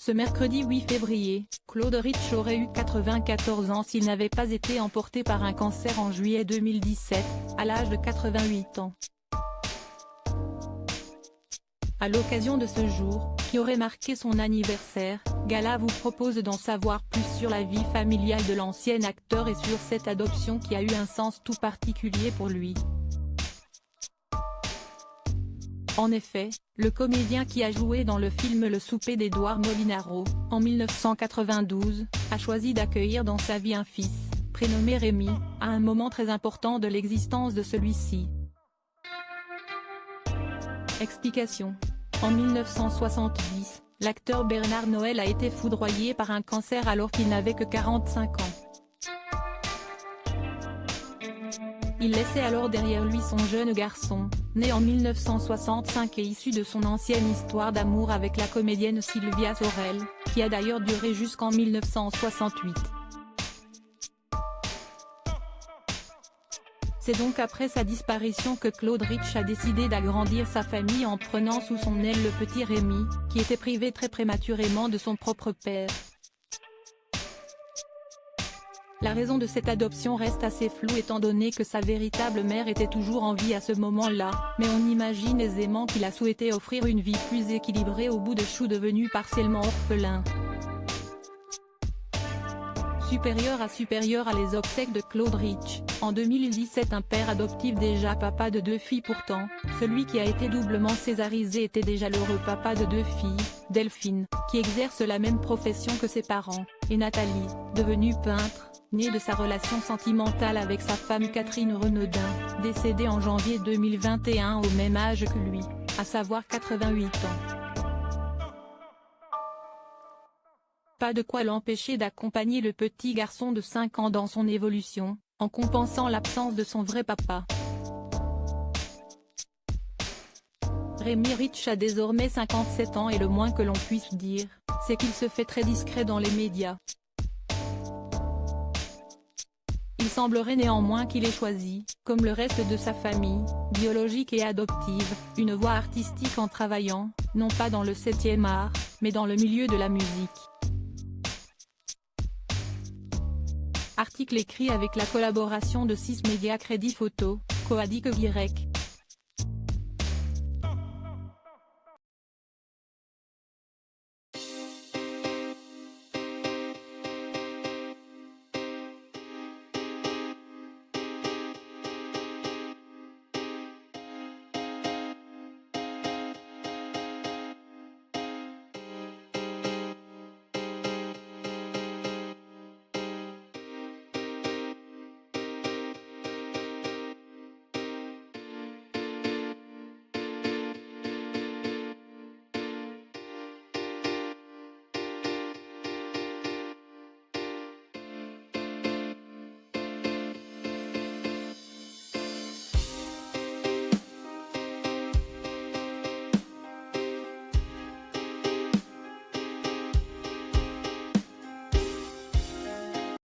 Ce mercredi 8 février, Claude Rich aurait eu 94 ans s'il n'avait pas été emporté par un cancer en juillet 2017, à l'âge de 88 ans. À l'occasion de ce jour, qui aurait marqué son anniversaire, Gala vous propose d'en savoir plus sur la vie familiale de l'ancien acteur et sur cette adoption qui a eu un sens tout particulier pour lui. En effet, le comédien qui a joué dans le film Le souper d'Édouard Molinaro, en 1992, a choisi d'accueillir dans sa vie un fils, prénommé Rémi, à un moment très important de l'existence de celui-ci. Explication. En 1970, l'acteur Bernard Noël a été foudroyé par un cancer alors qu'il n'avait que 45 ans. Il laissait alors derrière lui son jeune garçon, né en 1965 et issu de son ancienne histoire d'amour avec la comédienne Sylvia Sorel, qui a d'ailleurs duré jusqu'en 1968. C'est donc après sa disparition que Claude Rich a décidé d'agrandir sa famille en prenant sous son aile le petit Rémi, qui était privé très prématurément de son propre père. La raison de cette adoption reste assez floue étant donné que sa véritable mère était toujours en vie à ce moment-là, mais on imagine aisément qu'il a souhaité offrir une vie plus équilibrée au bout de Chou devenu partiellement orphelin. Supérieur à les obsèques de Claude Rich, en 2017 un père adoptif déjà papa de 2 filles pourtant, celui qui a été doublement césarisé était déjà l'heureux papa de 2 filles, Delphine, qui exerce la même profession que ses parents, et Nathalie, devenue peintre, née de sa relation sentimentale avec sa femme Catherine Renaudin, décédée en janvier 2021 au même âge que lui, à savoir 88 ans. Pas de quoi l'empêcher d'accompagner le petit garçon de 5 ans dans son évolution, en compensant l'absence de son vrai papa. Rémi Rich a désormais 57 ans et le moins que l'on puisse dire, c'est qu'il se fait très discret dans les médias. Il semblerait néanmoins qu'il ait choisi, comme le reste de sa famille, biologique et adoptive, une voie artistique en travaillant, non pas dans le 7e art, mais dans le milieu de la musique. Article écrit avec la collaboration de 6 médias Crédit Photo, Coadic Y.